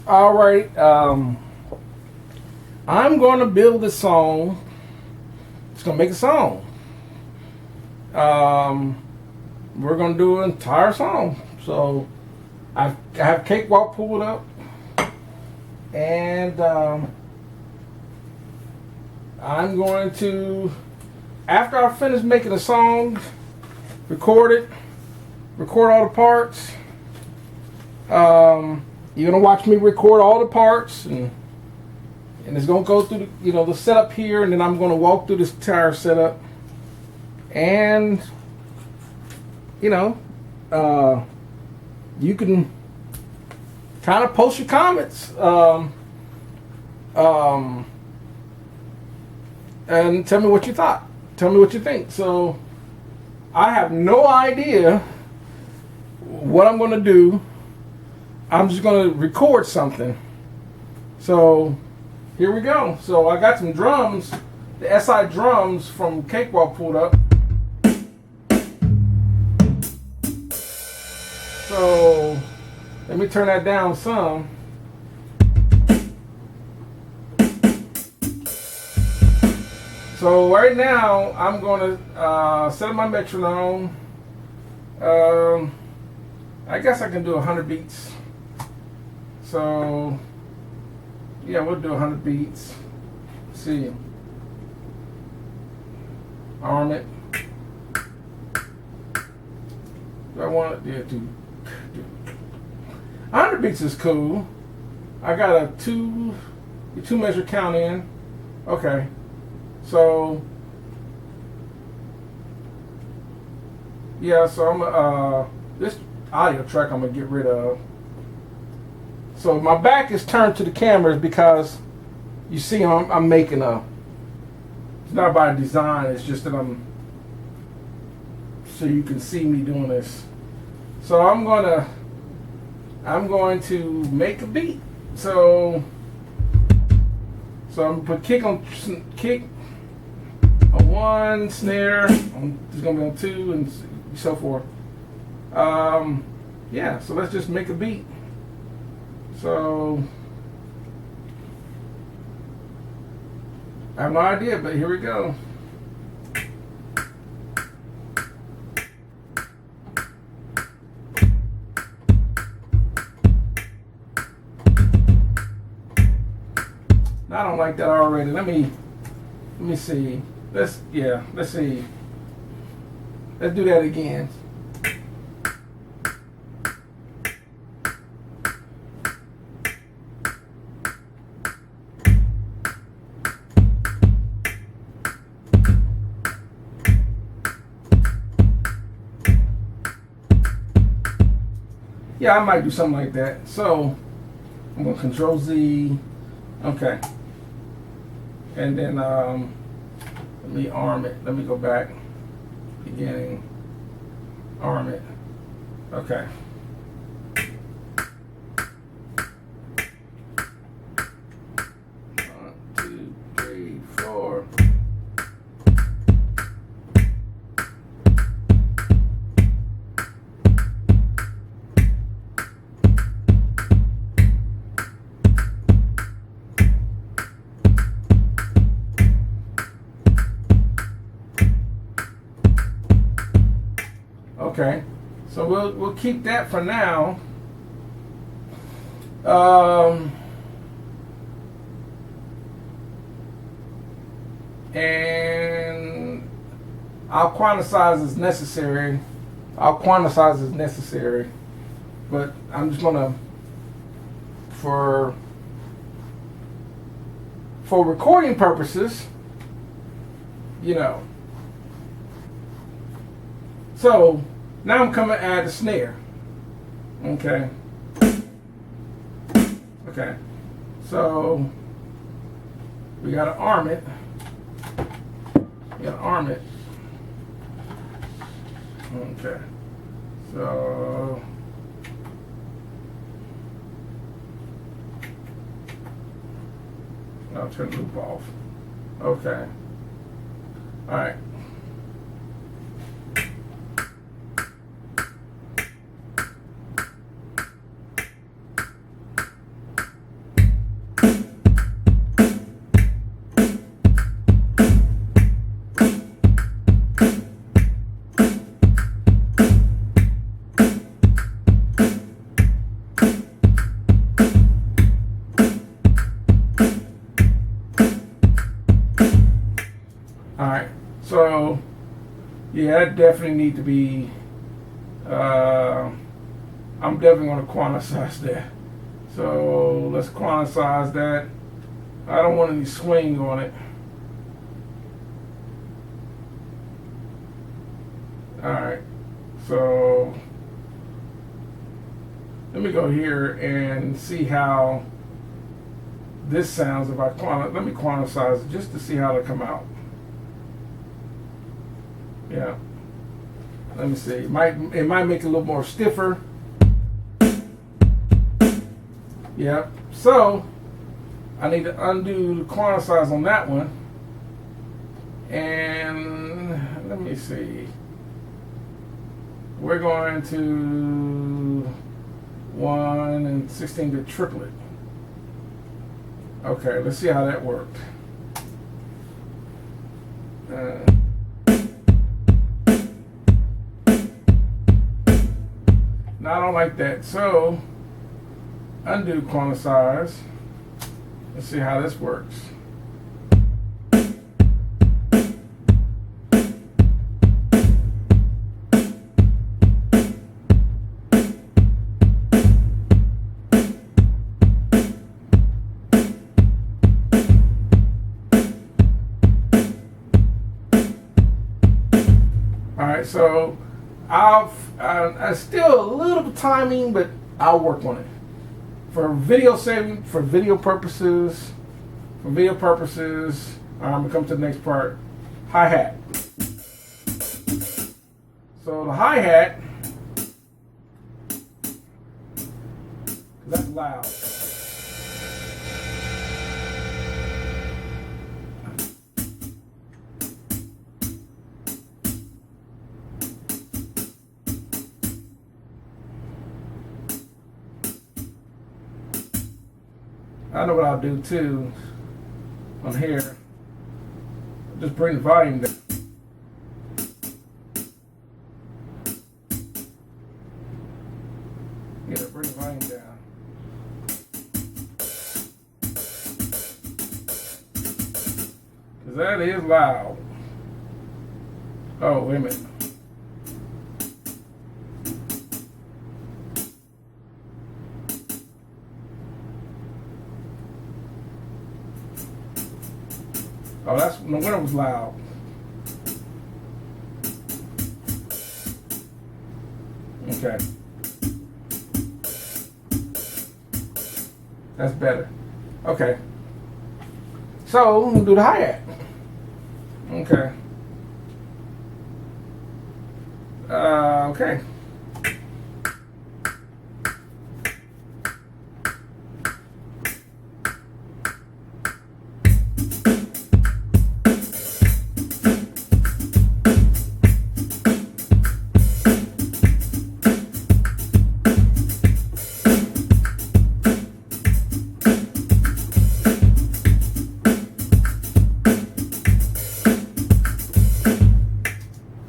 All right. I'm going to build a song. It's going to make a song. We're going to do an entire song. So I have Cakewalk pulled up. And I'm going to, after I finish making the song, record all the parts. You're gonna watch me record all the parts, and it's gonna go through the setup here, and then I'm gonna walk through this entire setup, and you can kind of post your comments, and tell me what you thought. Tell me what you think. So I have no idea what I'm gonna do. I'm just going to record something. So here we go. So I got some drums, the SI drums from Cakewalk pulled up. So let me turn that down some. So right now I'm going to set up my metronome. I guess I can do 100 beats. So, yeah, we'll do 100 beats. Let's see. Arm it. Do I want to do 100 beats is cool. I got a two measure count in. Okay. So, yeah, so I'm this audio track I'm gonna get rid of. So my back is turned to the cameras because you see I'm making it's not by design, it's just that so you can see me doing this. So I'm going to make a beat. So I'm gonna put kick on 1, snare, it's gonna be on 2, and so forth. Yeah, so let's just make a beat. So I have no idea, but here we go. I don't like that already. Let me see. Let's see. Let's do that again. Yeah, I might do something like that. So I'm gonna Control Z. Okay. And then let me arm it. Let me go back. Beginning. Arm it. Okay. 1, 2, 3, 4. Okay, so we'll keep that for now. And I'll quantize as necessary. But I'm just gonna for recording purposes, So now I'm coming to add the snare. Okay. Okay. So we gotta arm it. Okay. So I'll turn the loop off. Okay. All right. that definitely need to be, I'm definitely going to quantize that. So let's quantize that. I don't want any swing on it. Alright, so let me go here and see how this sounds if I let me quantize it just to see how it'll come out. Yeah. Let me see. It might make it a little more stiffer. Yep. So I need to undo the quantize on that one. And let me see. We're going to 1 and 16-bit triplet. Okay, let's see how that worked. Now I don't like that, so undo quantize. Let's see how this works. Alright, so I still a little bit of timing, but I'll work on it. For video saving, for video purposes, I'm gonna come to the next part. Hi-hat. So the hi-hat, that's loud. I know what I'll do too on here. Just bring the volume down. Yeah, bring the volume down. Cause that is loud. Oh, wait a minute. Oh, that's no wonder it was loud. Okay. That's better. Okay. So, we'll do the hi-hat. Okay. Okay.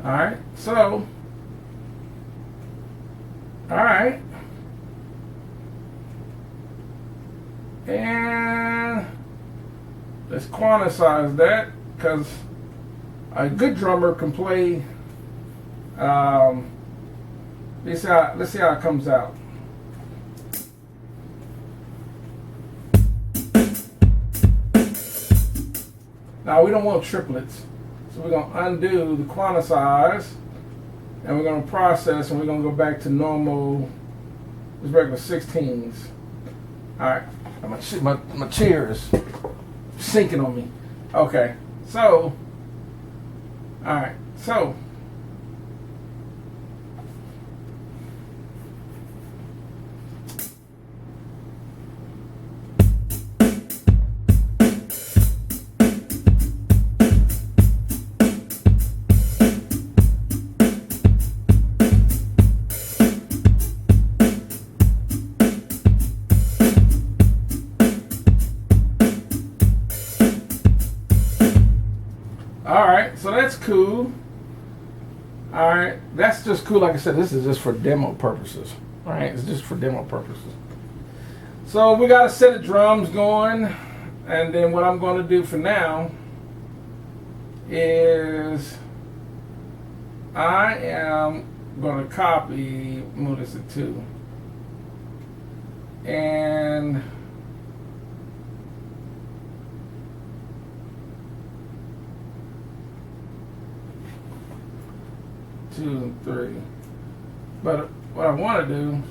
Alright, so, alright, and let's quantize that, because a good drummer can play, let's see how it comes out. Now we don't want triplets. So we're going to undo the quantize, and we're going to process, and we're going to go back to normal, just regular 16s. All right, my chair is sinking on me. Okay, so, all right, so, alright, so that's cool. Alright, that's just cool. Like I said, this is just for demo purposes. Alright, it's just for demo purposes. So we got a set of drums going, and then what I'm going to do for now is I am going to copy, move this to 2. And two and 3. But what I want to do,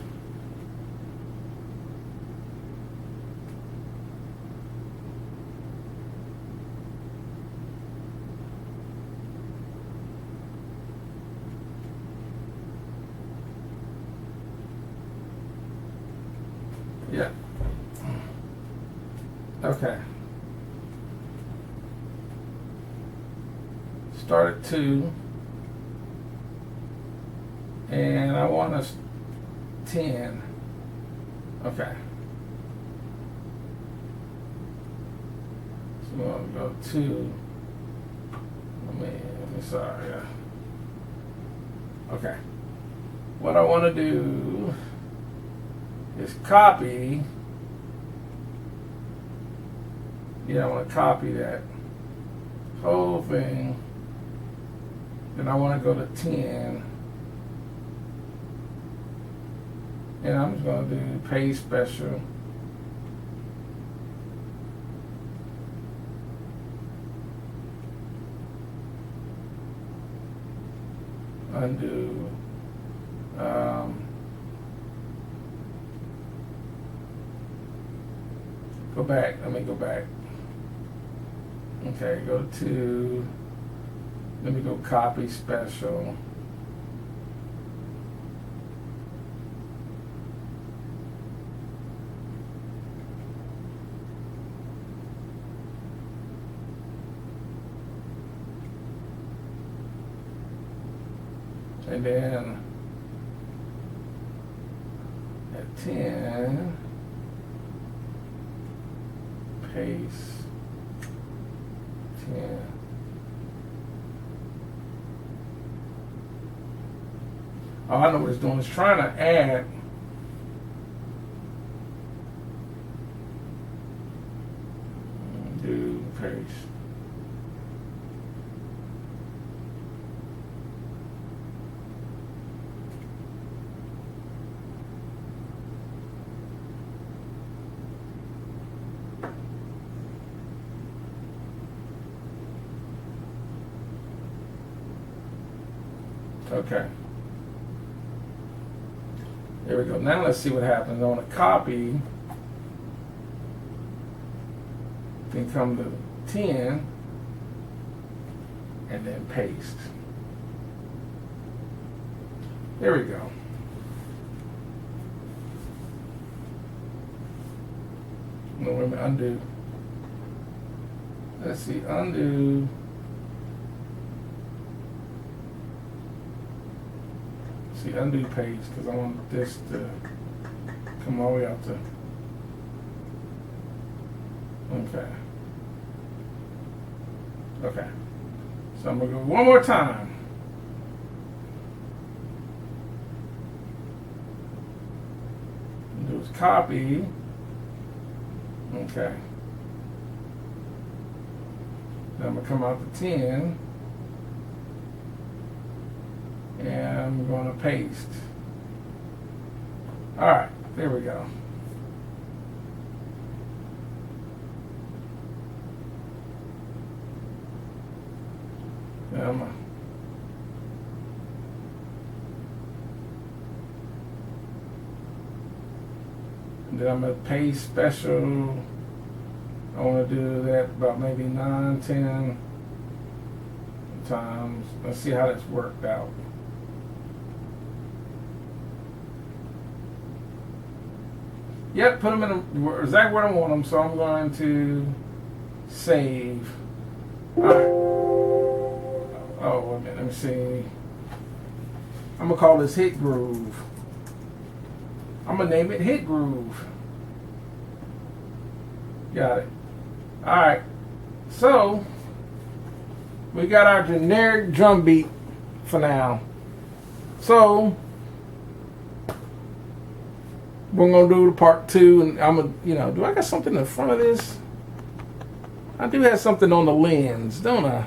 yeah. Okay. Start at 2. And I want us 10. Okay. So we'll go 2. Let me sorry. Okay. What I want to do is copy. Yeah, I want to copy that whole thing. Then I want to go to 10. And I'm just going to do paste special. Undo. Go back. Let me go back. Okay, go to. Let me go copy special. And then at 10, paste 10. Oh, I know what it's doing. It's trying to add do paste. Okay. There we go. Now let's see what happens. I want to copy. Then come to 10 and then paste. There we go. No, wait a minute, undo. Let's see, undo. See, undo paste, because I want this to come all the way out to. Okay. Okay. So I'm going to go one more time. Do is copy. Okay. Then I'm going to come out to 10. And I'm going to paste. All right, there we go. And then I'm going to paste special. I want to do that about maybe 9, 10 times. Let's see how that's worked out. Yep, put them in exactly where I want them, so I'm going to save. All right. Oh, wait a minute, let me see. I'm going to call this Hit Groove. I'm going to name it Hit Groove. Got it. All right. So, we got our generic drum beat for now. So, we're going to do the part 2, and I'm going to, do I got something in front of this? I do have something on the lens, don't I?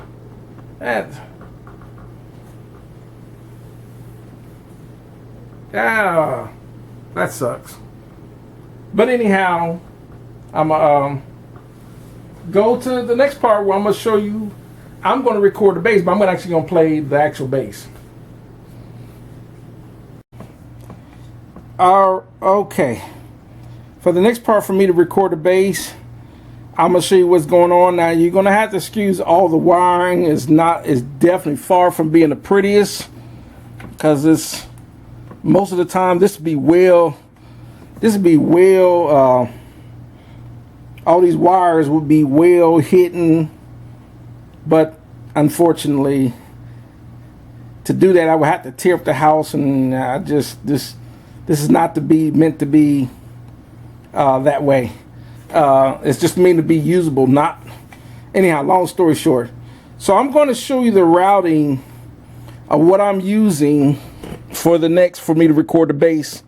Ah, that sucks. But anyhow, I'm go to the next part where I'm gonna show you. I'm gonna record the bass, but I'm actually gonna play the actual bass. Okay. For the next part for me to record the bass, I'm gonna show you what's going on. Now you're gonna have to excuse all the wiring. Is definitely far from being the prettiest, because it's most of the time this would be well. All these wires would be well hidden, but unfortunately, to do that, I would have to tear up the house, and this is not meant to be that way. It's just meant to be usable, not anyhow. Long story short, so I'm going to show you the routing of what I'm using for me to record the bass.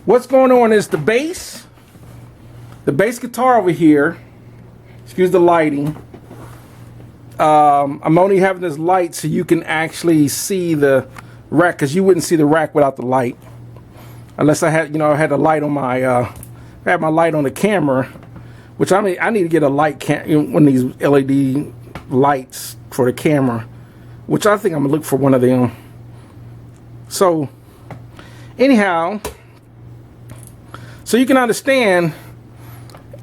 What's going on is the bass guitar over here. Excuse the lighting. I'm only having this light so you can actually see the rack, because you wouldn't see the rack without the light, unless I had a light on my I had my light on the camera, which I need to get a light one of these LED lights for the camera, which I think I'm gonna look for one of them. So anyhow, so you can understand,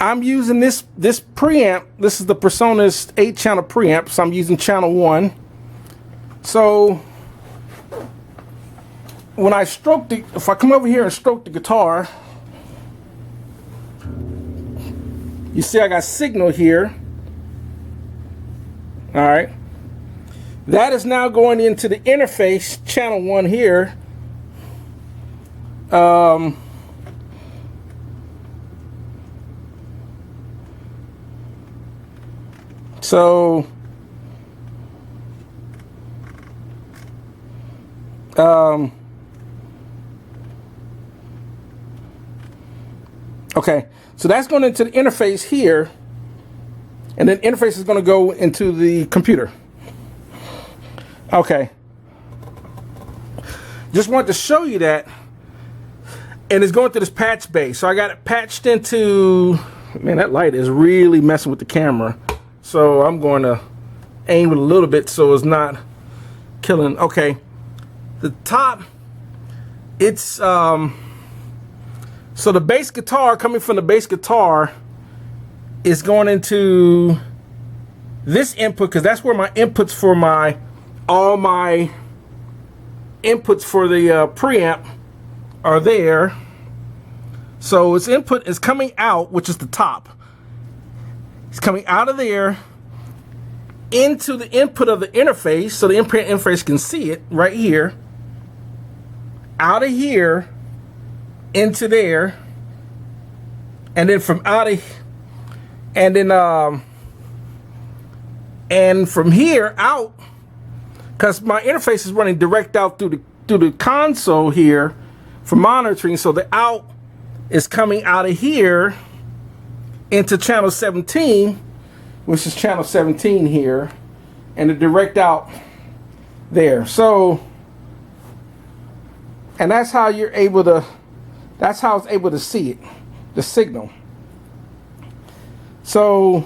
I'm using this preamp. This is the Personas 8-channel preamp, so I'm using channel 1. So when I if I come over here and stroke the guitar, you see I got signal here. All right, that is now going into the interface, channel 1 here. So okay, so that's going into the interface here, and then interface is going to go into the computer. Okay, just wanted to show you that, and it's going to this patch bay. So I got it patched into, man, that light is really messing with the camera. So I'm going to aim it a little bit so it's not killing. Okay, the top, it's so the bass guitar, coming from the bass guitar, is going into this input, because that's where my inputs for all my inputs for the preamp are there. So its input is coming out, which is the top. It's coming out of there into the input of the interface, so the interface can see it right here. Out of here into there, and then from out of, and then and from here out, because my interface is running direct out through the console here for monitoring. So the out is coming out of here into channel 17, which is channel 17 here, and the direct out there. So, and that's how you're able to, that's how it's able to see it, the signal. So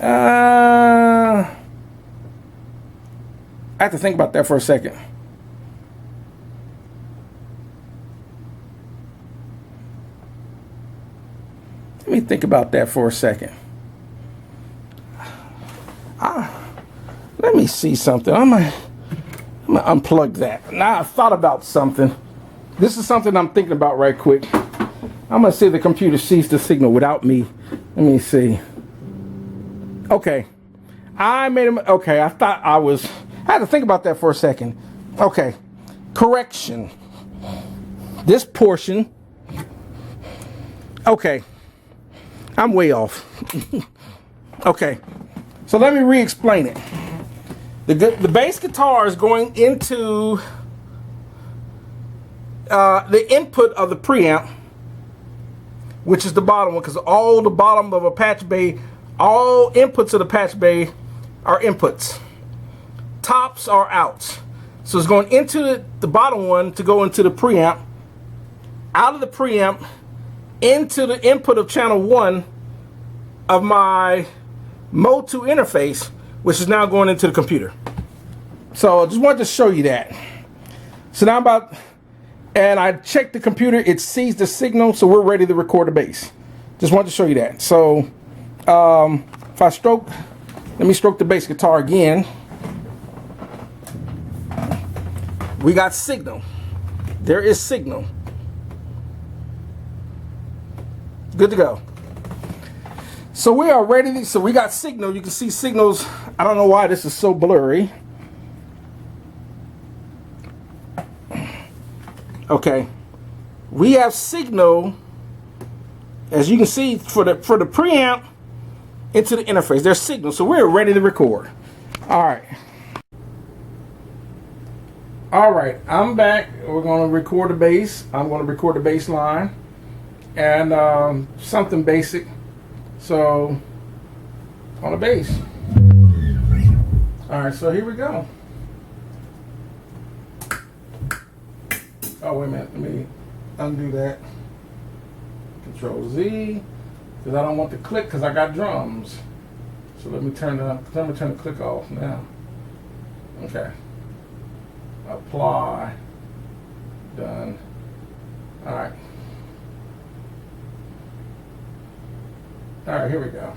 I have to think about that for a second. Let me think about that for a second. Let me see something. I'm gonna unplug that. Now I thought about something. This is something I'm thinking about right quick. I'm gonna see if the computer sees the signal without me. Let me see. Okay, I made him. Okay, I had to think about that for a second. Okay, correction. This portion. Okay, I'm way off. Okay, so let me re-explain it. The bass guitar is going into the input of the preamp, which is the bottom one, because all the bottom of a patch bay All inputs of the patch bay are inputs. Tops are outs. So it's going into the bottom one to go into the preamp, out of the preamp, into the input of channel 1 of my Mode 2 interface, which is now going into the computer. So I just wanted to show you that. So now and I checked the computer, it sees the signal, so we're ready to record the bass. Just wanted to show you that. So if I stroke, let me stroke the bass guitar again. We got signal. There is signal. Good to go. So we are ready. So we got signal. You can see signals. I don't know why this is so blurry. Okay. We have signal, as you can see, for the preamp into the interface. There's signal. So we're ready to record. All right. All right, I'm back. We're going to record the bass. I'm going to record the bass line and something basic. So on the bass. All right, so here we go. Oh, wait a minute. Let me undo that. Control Z, because I don't want the click because I got drums. So let me turn the click off now. Okay. Apply. Done. All right. All right, here we go.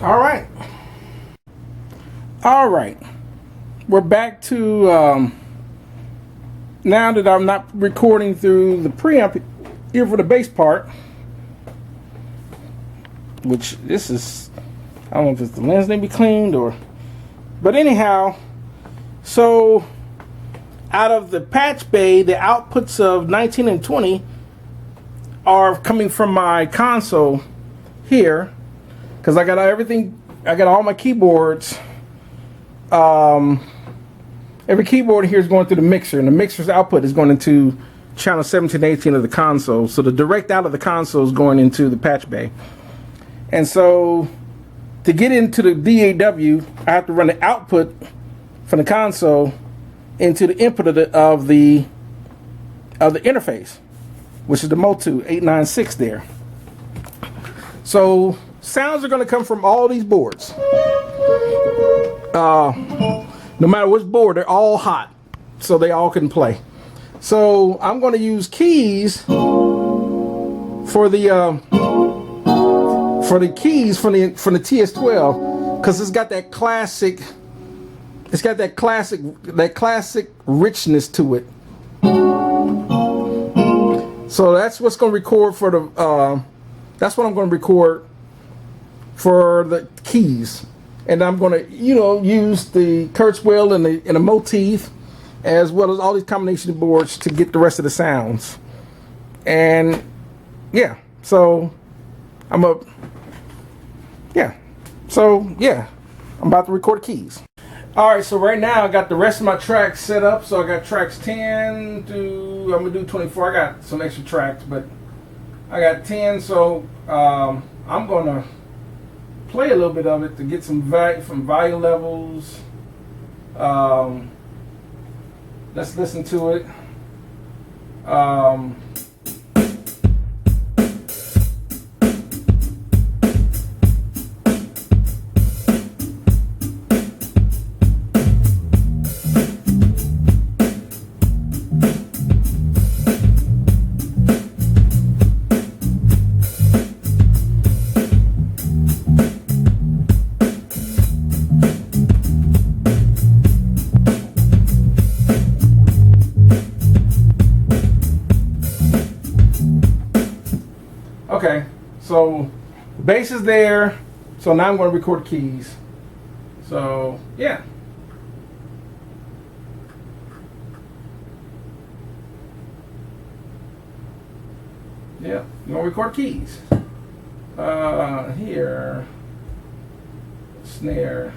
All right. All right. We're back to now that I'm not recording through the preamp here for the bass part, which this is, I don't know if it's the lens need to be cleaned or, but anyhow, so out of the patch bay, the outputs of 19 and 20 are coming from my console here, because I got everything, I got all my keyboards. Every keyboard here is going through the mixer, and the mixer's output is going into channel 17, 18 of the console. So the direct out of the console is going into the patch bay. And so to get into the DAW, I have to run the output from the console into the input of the interface, which is the Motu 896 there. So sounds are going to come from all these boards. No matter which board, they're all hot, so they all can play. So I'm going to use keys for the keys from the TS12, because it's got that classic. It's got that classic richness to it. So that's what's going to record for the. That's what I'm going to record for the keys. And I'm going to, use the Kurzweil and the motif, as well as all these combination boards to get the rest of the sounds. And yeah, so I'm about to record the keys. All right, so right now I got the rest of my tracks set up. So I got tracks 10 to, I'm gonna do 24. I got some extra tracks, but I got 10. So I'm gonna play a little bit of it to get some value levels. Let's listen to it. Okay, so the bass is there, so now I'm going to record keys. So yeah. Yeah, I'm going to record keys. Here, snare.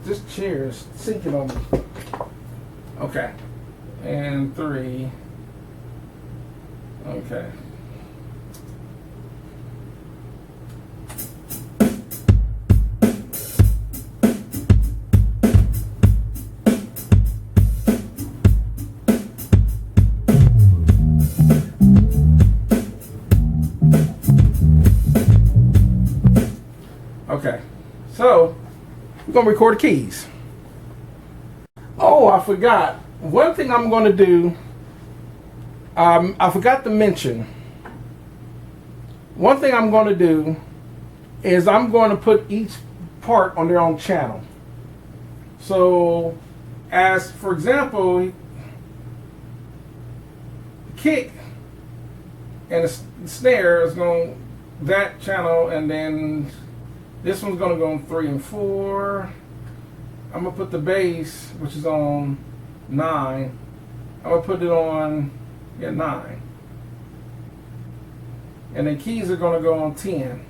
This chair is sinking on me. Okay, and 3. Okay. Okay. So we're gonna record the keys. Oh, I forgot. One thing I'm gonna do. I forgot to mention, one thing I'm going to do is I'm going to put each part on their own channel. So, as for example, the kick and the snare is going that channel, and then this one's going to go on 3 and 4. I'm going to put the bass, which is on 9. I'm going to put it on 9. And the keys are going to go on 10.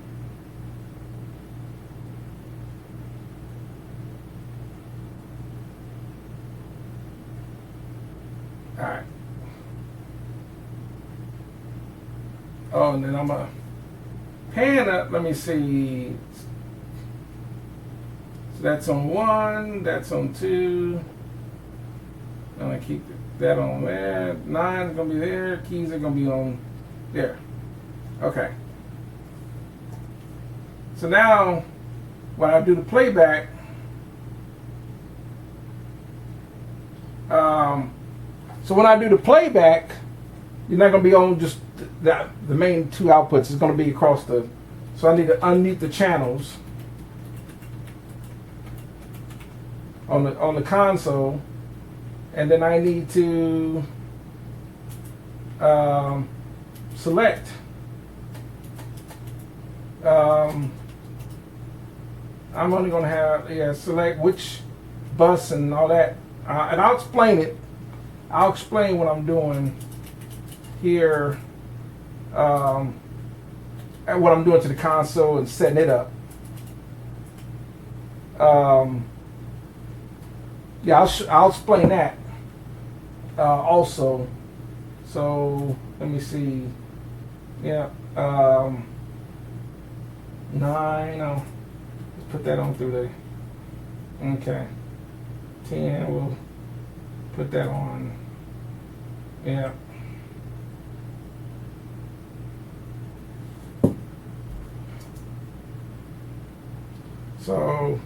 Alright. Oh, and then I'm going to pan up. Let me see. So that's on 1. That's on 2. I'm going to keep that on there. 9 is going to be there. Keys are going to be on there. Okay. So now, when I do the playback, you're not going to be on just that the main two outputs is going to be across the. So I need to unmute the channels on the console, and then I need to select I'm only going to have select which bus and all that, and I'll explain it. I'll explain what I'm doing here, and what I'm doing to the console and setting it up. Yeah, I'll explain that also. So let me see. Yeah, 9. Let's put that on through there. Okay. 10. We'll put that on. Yeah. So.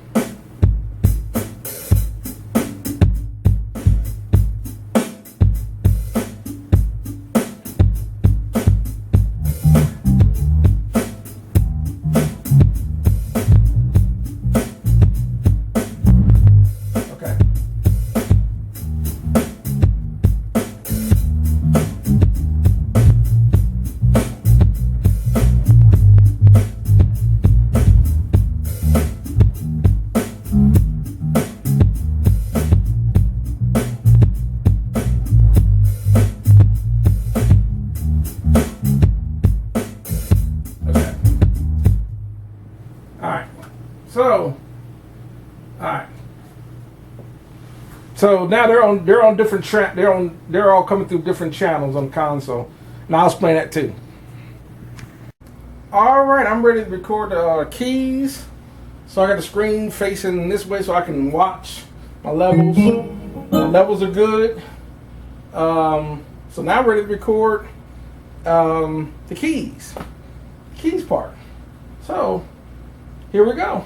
So now they're on different they're all coming through different channels on the console, and I'll explain that too. All right, I'm ready to record the keys. So I got the screen facing this way so I can watch my levels. The levels are good. So now I'm ready to record the keys part. So here we go.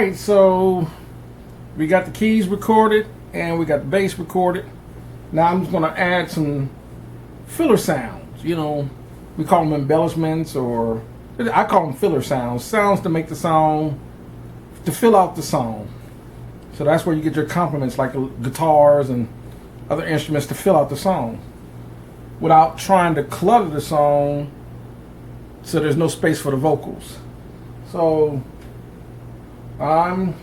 right, so we got the keys recorded and we got the bass recorded. Now I'm just going to add some filler sounds. You know, we call them embellishments, or I call them filler sounds. Sounds to make the song, to fill out the song. So that's where you get your complements, like guitars and other instruments, to fill out the song without trying to clutter the song so there's no space for the vocals. So I'm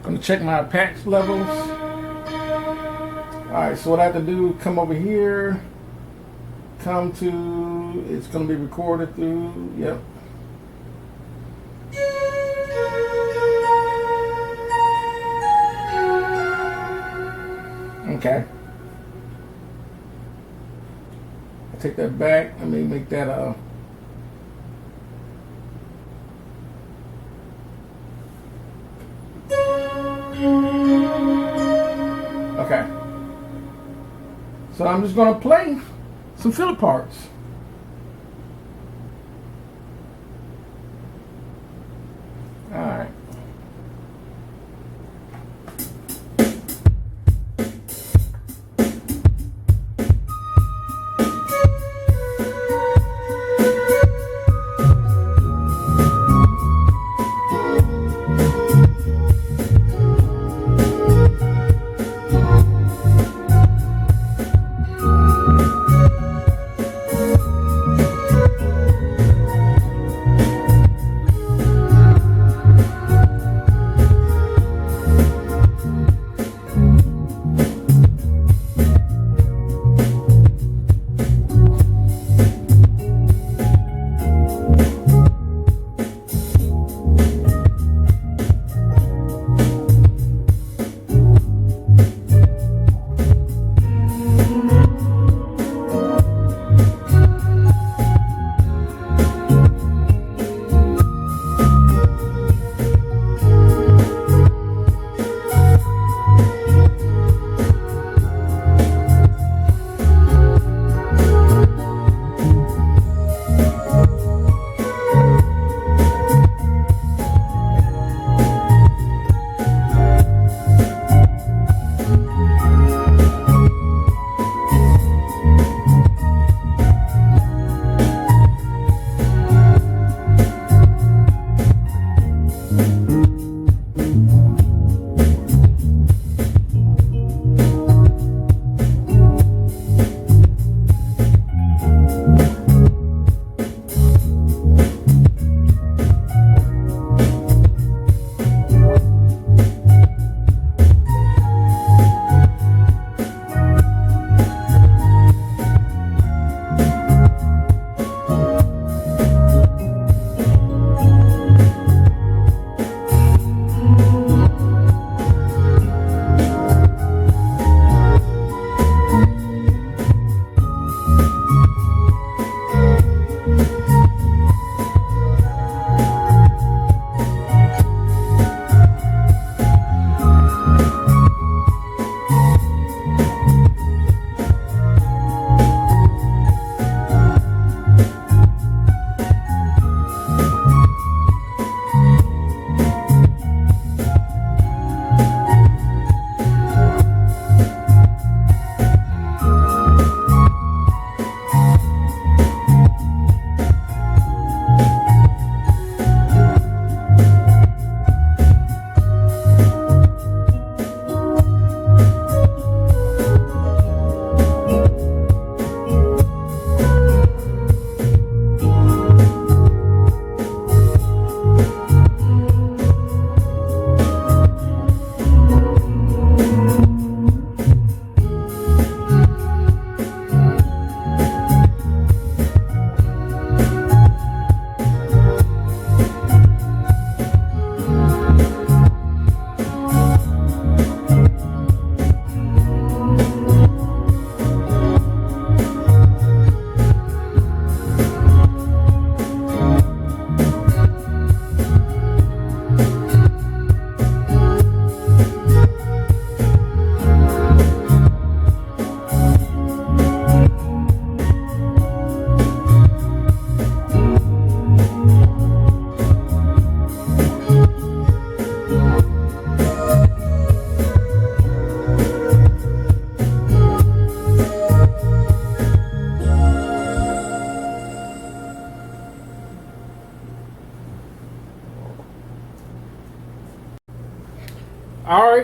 going to check my patch levels. Alright, so what I have to do, come over here, come to, it's going to be recorded through, yep. Okay. I take that back. Let me make that okay. So I'm just gonna play some filler parts. All right.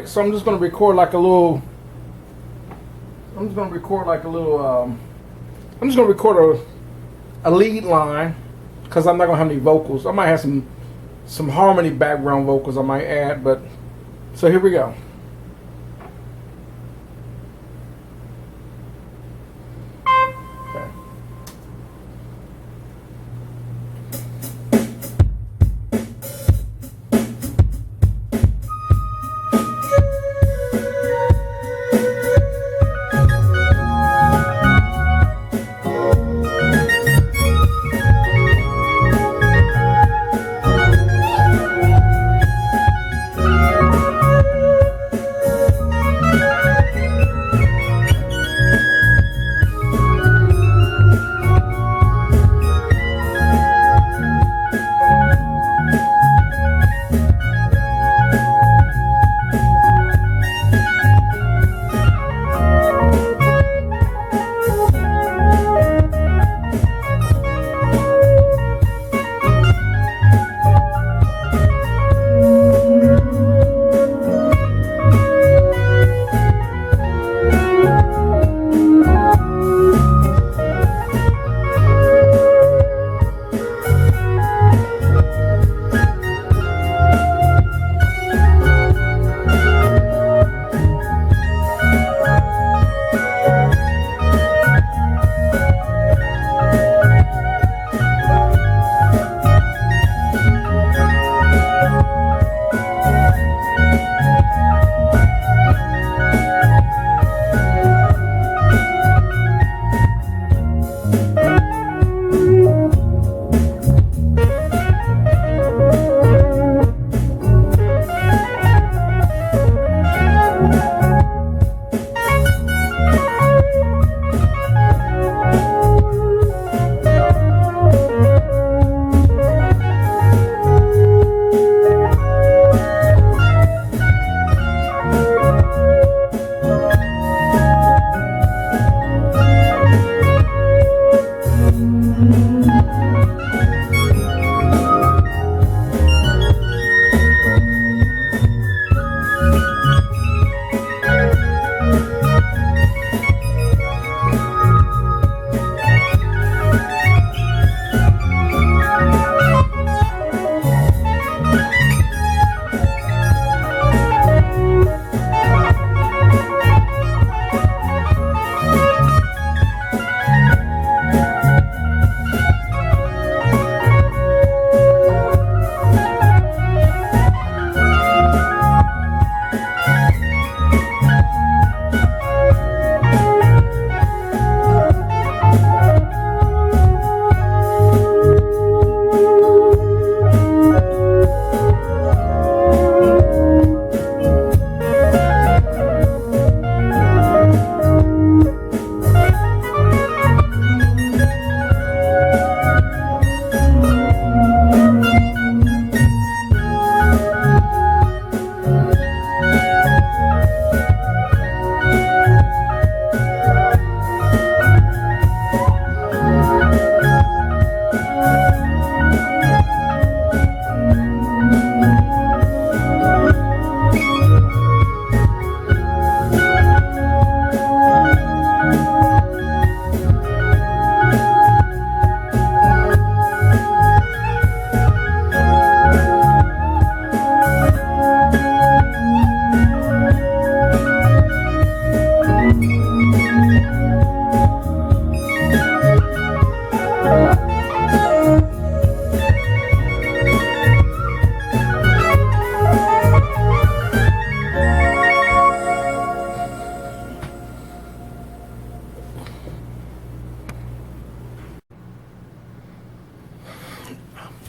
so I'm just gonna record like a little. I'm just gonna record like a little. I'm just gonna record a lead line because I'm not gonna have any vocals. I might have some harmony background vocals I might add, but so here we go.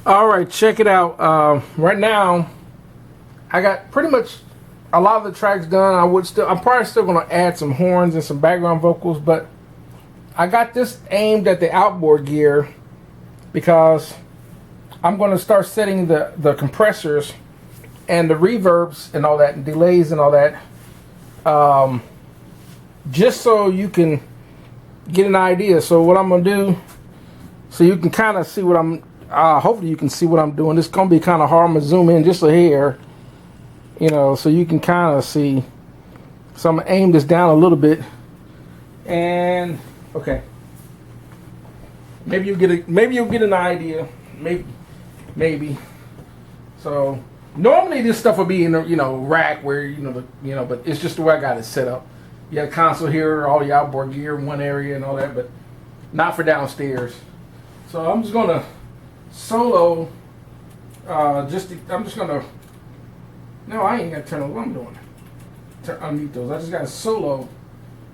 All right, check it out. Right now, I got pretty much a lot of the tracks done. I'm probably still gonna add some horns and some background vocals, but I got this aimed at the outboard gear because I'm gonna start setting the compressors and the reverbs and all that, and delays and all that, just so you can get an idea. So what I'm gonna do, so you can kind of see what I'm. Hopefully you can see what I'm doing. It's gonna be kind of hard. I'm gonna zoom in just a hair, you know, so you can kind of see. So I'm gonna aim this down a little bit, and okay, maybe you'll get an idea, maybe. So normally this stuff would be in the rack where but it's just the way I got it set up. You got a console here, all the outboard gear in one area and all that, but not for downstairs. So I'm just gonna solo. I'm just gonna. No, I ain't gotta turn on what I'm doing. Unmute those. I just gotta solo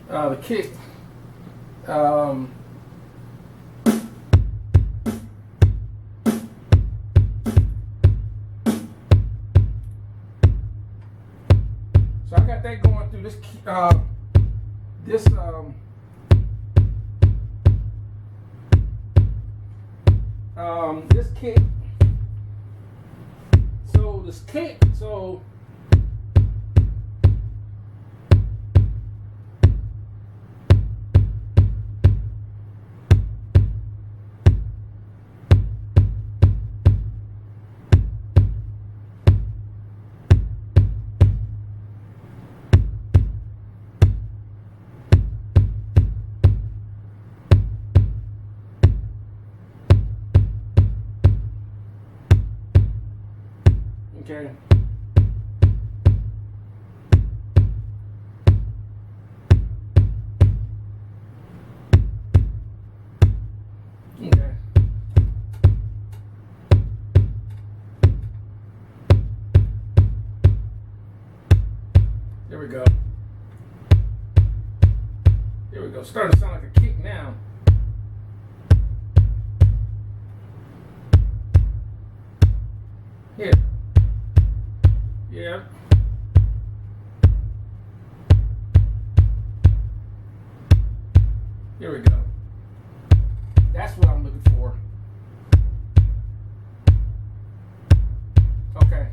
the kick. So I got that going through this this kick. So this kick. So okay. Okay. There we go. There we go. Starting to sound like a kick now. Here. Yeah. Here we go. That's what I'm looking for. Okay.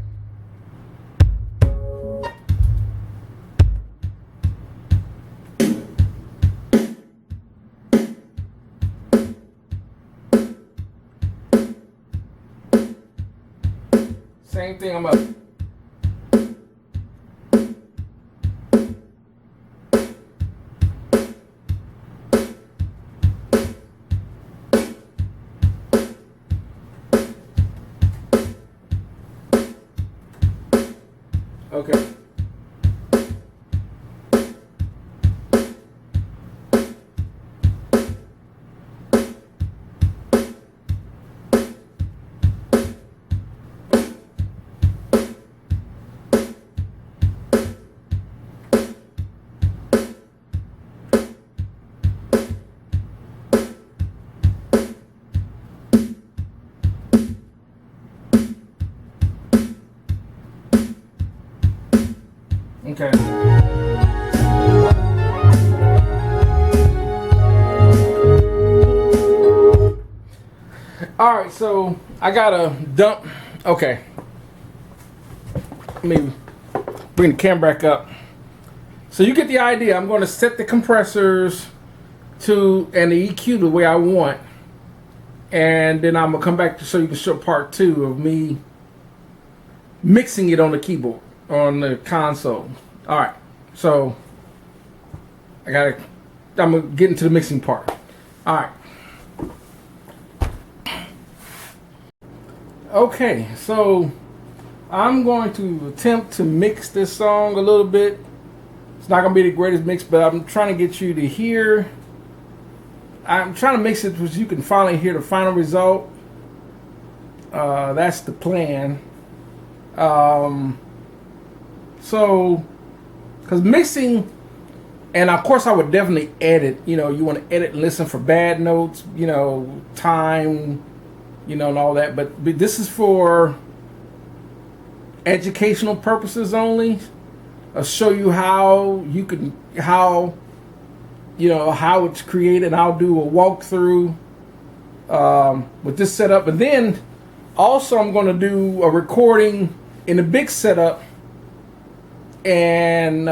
Same thing, I'm up. Okay. Okay. All right, so I gotta dump. Okay. Let me bring the camera back up. So you get the idea. I'm going to set the compressors and the EQ the way I want, and then I'm gonna come back so you can show part 2 of me mixing it on the keyboard, on the console. All right, so I'm gonna get into the mixing part. All right. Okay, so I'm going to attempt to mix this song a little bit. It's not gonna be the greatest mix, but I'm trying to get you to hear. I'm trying to mix it so you can finally hear the final result. That's the plan. So, because mixing, and of course I would definitely edit. You want to edit and listen for bad notes, time, and all that. But this is for educational purposes only. I'll show you how how it's created. I'll do a walkthrough with this setup, and then also I'm going to do a recording in the big setup and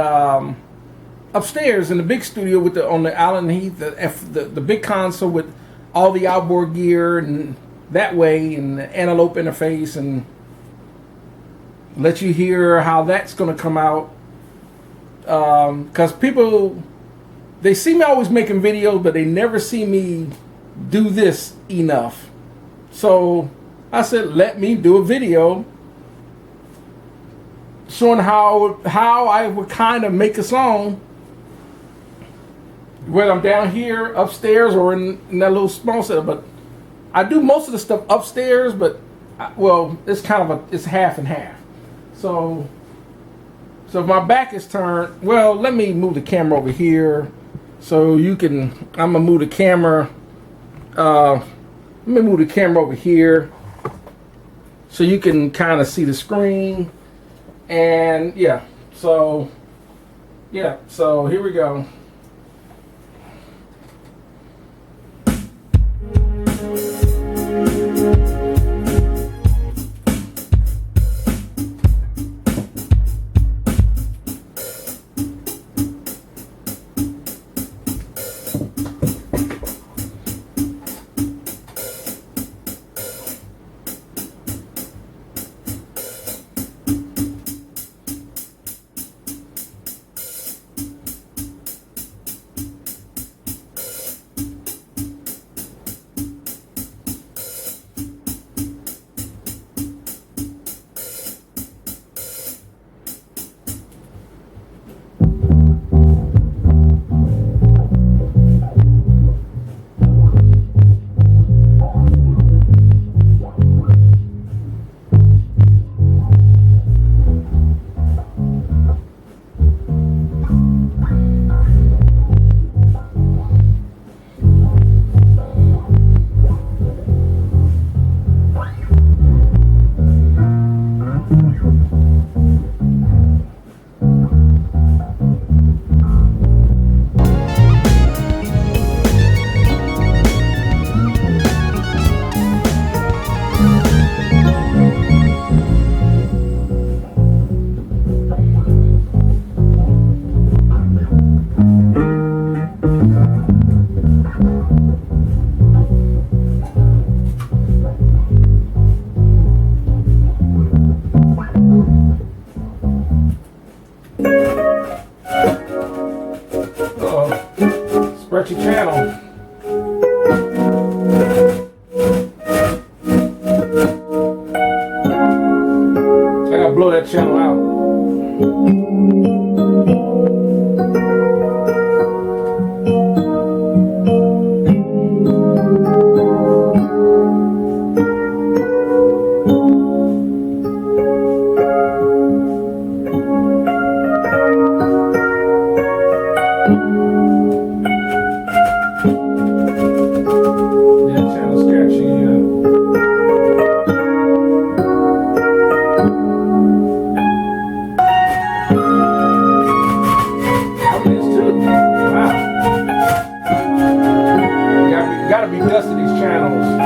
upstairs in the big studio on the Allen Heath, the big console with all the outboard gear and that way, and the antelope interface, and let you hear how that's going to come out. Because people, they see me always making videos, but they never see me do this enough. So I said, let me do a video showing how I would kind of make a song, whether I'm down here, upstairs, or in that little small setup. But I do most of the stuff upstairs, but well, it's kind of it's half and half. So if my back is turned, well, let me move the camera over here so you can. I'm gonna move the camera. Let me move the camera over here so you can kind of see the screen. And yeah, so here we go. Spread your channel. I gotta blow that channel out. Gotta be dusting these channels.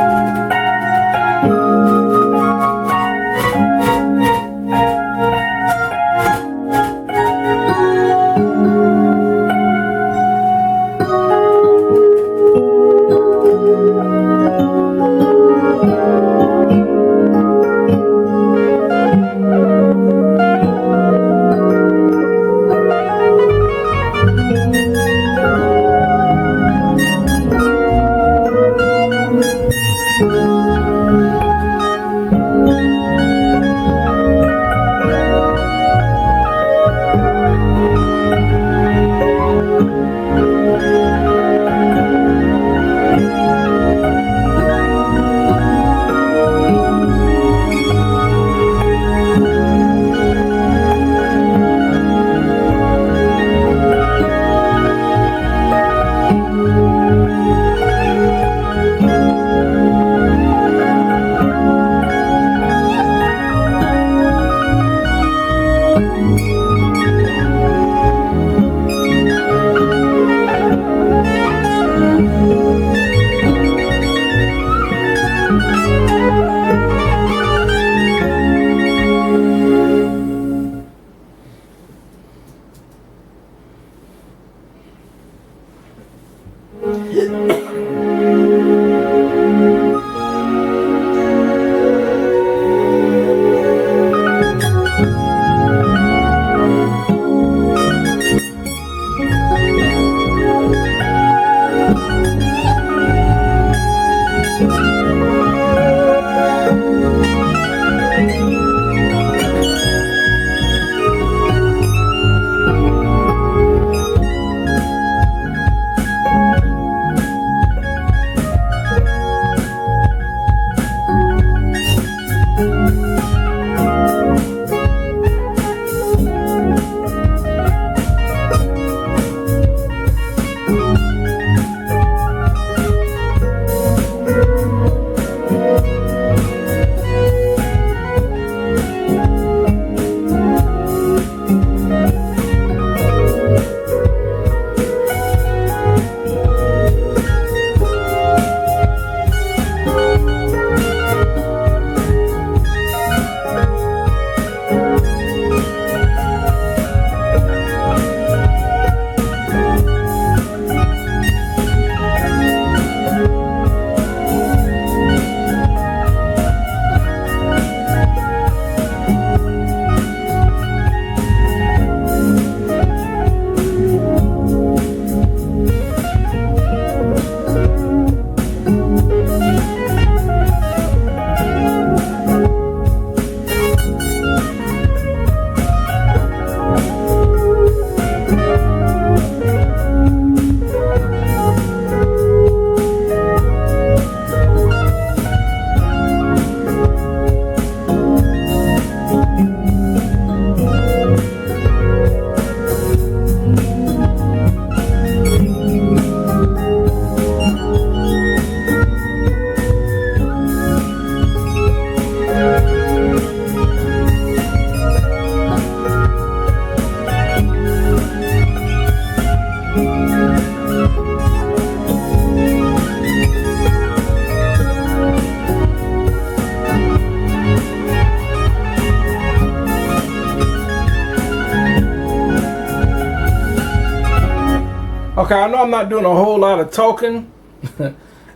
Okay, I know I'm not doing a whole lot of talking.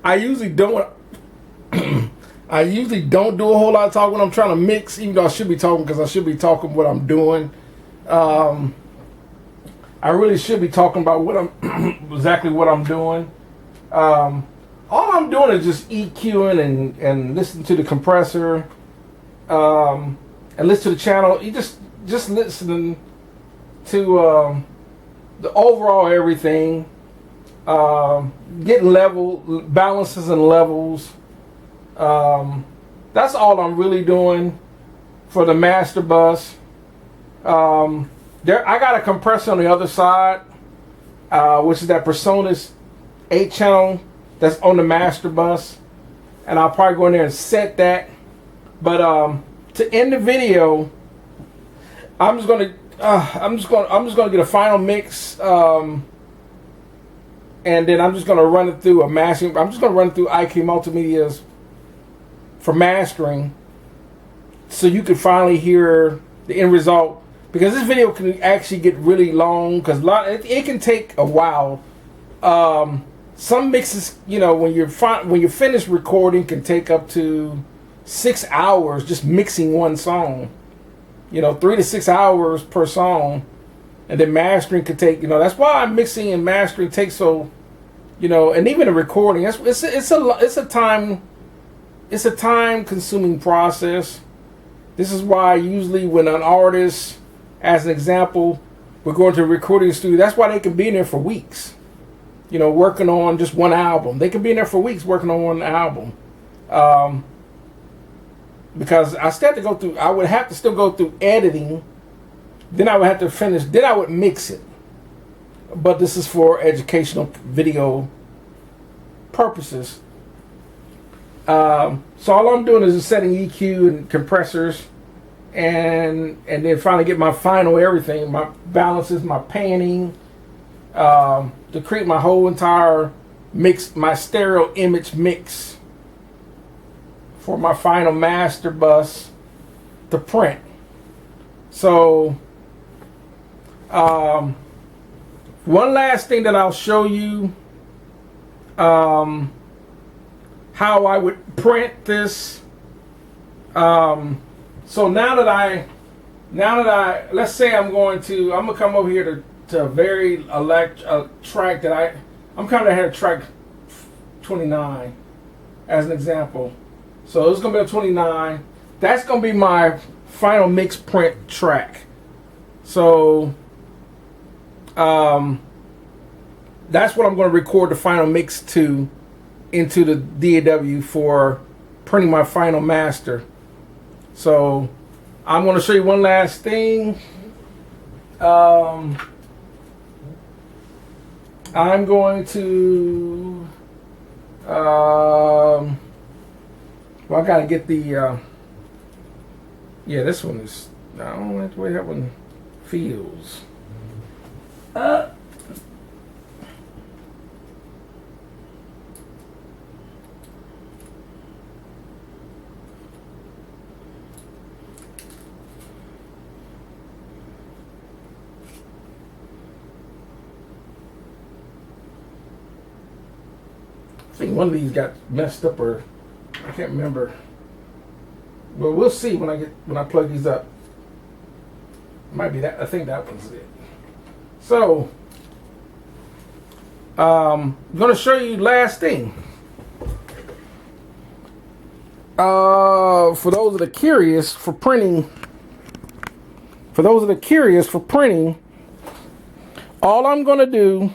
I usually don't. I usually don't do a whole lot of talking when I'm trying to mix, even though I should be talking because I should be talking what I'm doing. I really should be talking about what I'm exactly what I'm doing. All I'm doing is just EQing and listening to the compressor, and listen to the channel. You just listening to the overall everything, getting level balances and levels. That's all I'm really doing for the master bus. I got a compressor on the other side, which is that Personas 8 channel that's on the master bus, and I'll probably go in there and set that. But to end the video, I'm just gonna get a final mix, and then I'm just gonna run it through a mastering. I'm just gonna run it through IK Multimedia's for mastering, so you can finally hear the end result. Because this video can actually get really long, because it can take a while. Some mixes, when you're finished recording, can take up to 6 hours just mixing one song. 3 to 6 hours per song, and then mastering could take. That's why mixing and mastering takes so. And even the recording, it's a time consuming process. This is why usually when an artist, as an example, we're going to a recording studio, that's why they can be in there for weeks, working on just one album. They can be in there for weeks working on one album. Because I would have to still go through editing, then I would have to finish, then I would mix it. But this is for educational video purposes. So all I'm doing is just setting EQ and compressors, and then finally get my final everything, my balances, my panning, to create my whole entire mix, my stereo image mix for my final master bus to print. So one last thing that I'll show you, how I would print this. So now that I, let's say I'm gonna come over here to a very track that I'm kind of had track 29 as an example. So it's gonna be a 29. That's gonna be my final mix print track. So that's what I'm gonna record the final mix to into the DAW for printing my final master. So I'm going to show you one last thing. I'm going to well, I gotta get the yeah, this one is, I don't like the way that one feels. I think one of these got messed up, or I can't remember. Well, we'll see when I plug these up. Might be that. I think that one's it. So, I'm gonna show you last thing. For those that are curious for printing, all I'm gonna do.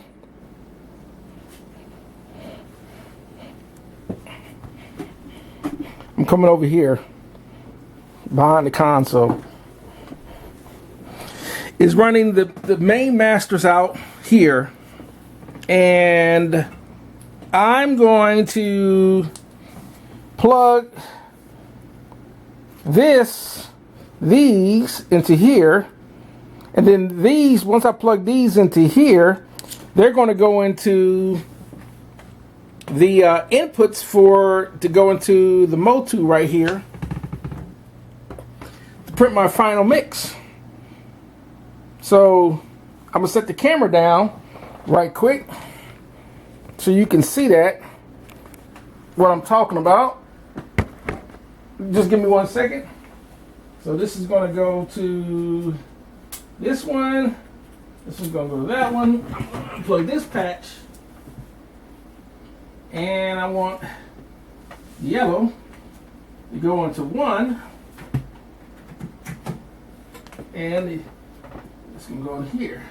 I'm coming over here behind the console. Is running the main masters out here, and I'm going to plug these into here, and then these, once I plug these into here, they're going to go into the inputs to go into the Motu right here to print my final mix. So I'm gonna set the camera down right quick so you can see that what I'm talking about. Just give me 1 second. So this is going to go to this one. This one's going to go to that one. I'm going to plug this patch. And I want yellow to go into one. And it's going to go here.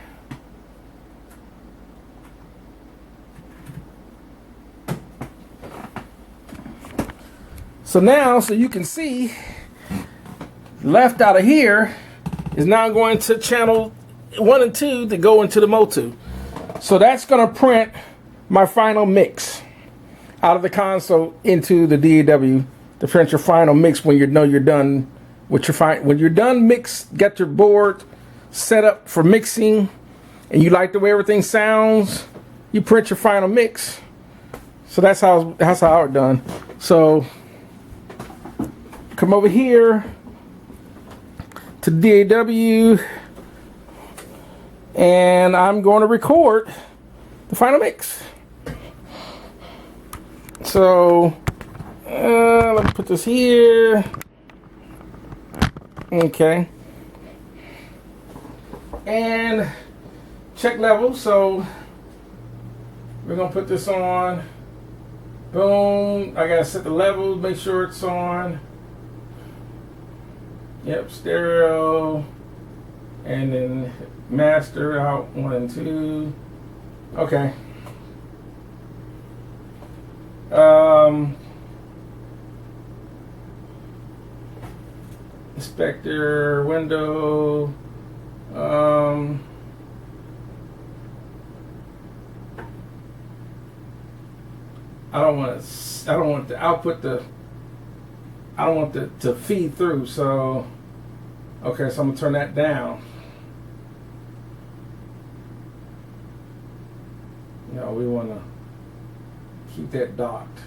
So now, so you can see, left out of here is now going to channel 1 and 2 to go into the Motu. So that's going to print my final mix out of the console into the DAW to print your final mix when you know you're done with your when you're done get your board set up for mixing and you like the way everything sounds, you print your final mix. So that's how it's done. So come over here to DAW and I'm going to record the final mix. So let me put this here. Okay. And check level. So we're going to put this on. Boom. I got to set the level, make sure it's on. Yep, stereo. And then master out 1 and 2. Okay. Inspector window. I don't want the output I don't want to feed through, so okay, so I'm gonna turn that down. No, we want to keep that docked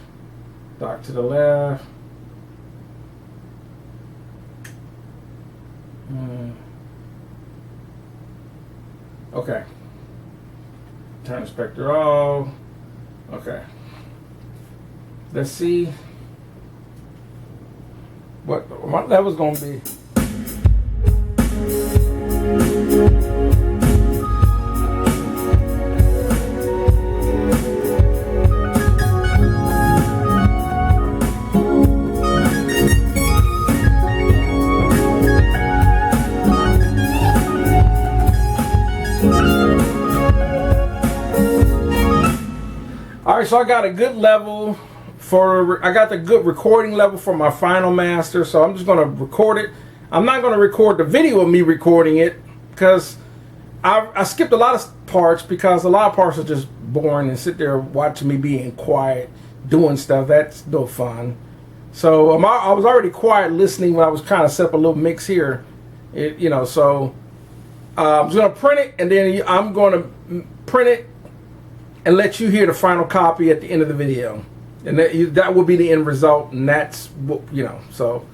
to the left. Okay, turn the inspector off. Okay, let's see what that was going to be. All right, so I got a good level I got the good recording level for my final master, so I'm just going to record it. I'm not going to record the video of me recording it because I skipped a lot of parts because a lot of parts are just boring and sit there watching me being quiet, doing stuff. That's no fun. So I was already quiet listening when I was trying to set up a little mix here. So I'm just going to print it, and then I'm going to print it and let you hear the final copy at the end of the video. And that will be the end result, and that's so.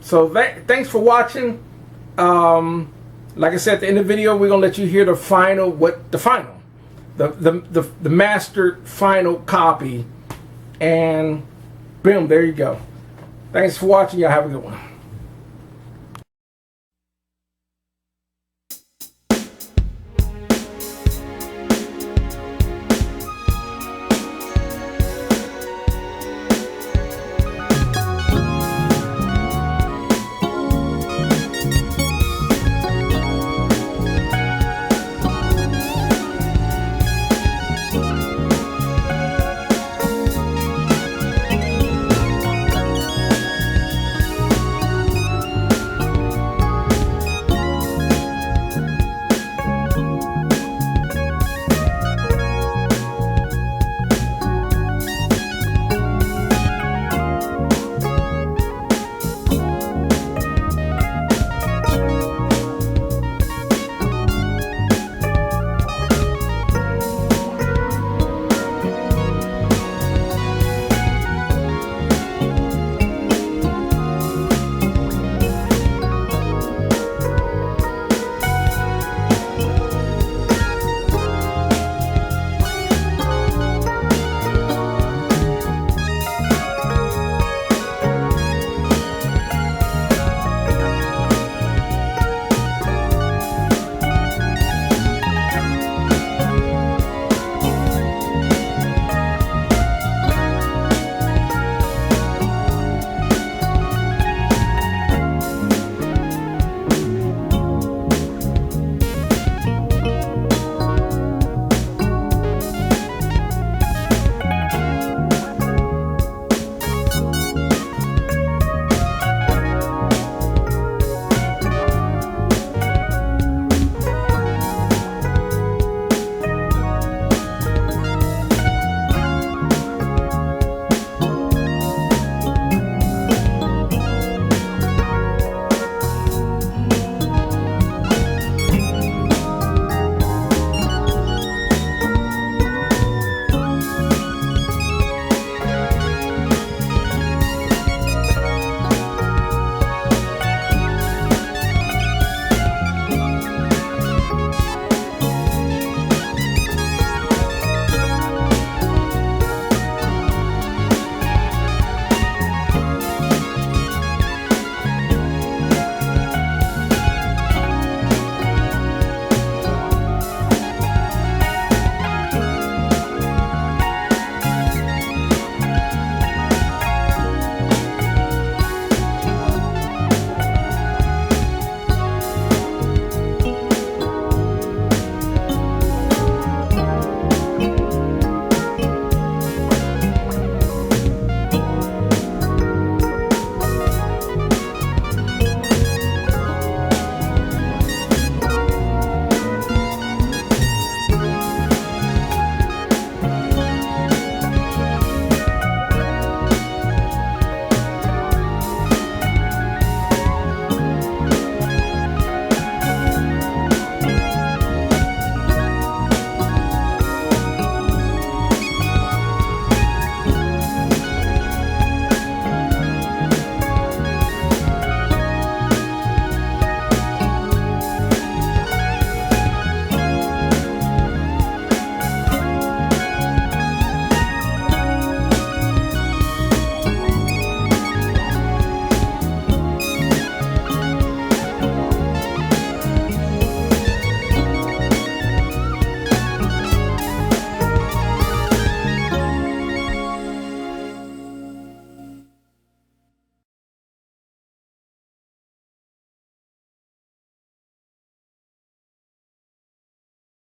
Thanks for watching. Like I said at the end of the video, we're gonna let you hear the mastered final copy, and boom, there you go. Thanks for watching. Y'all have a good one.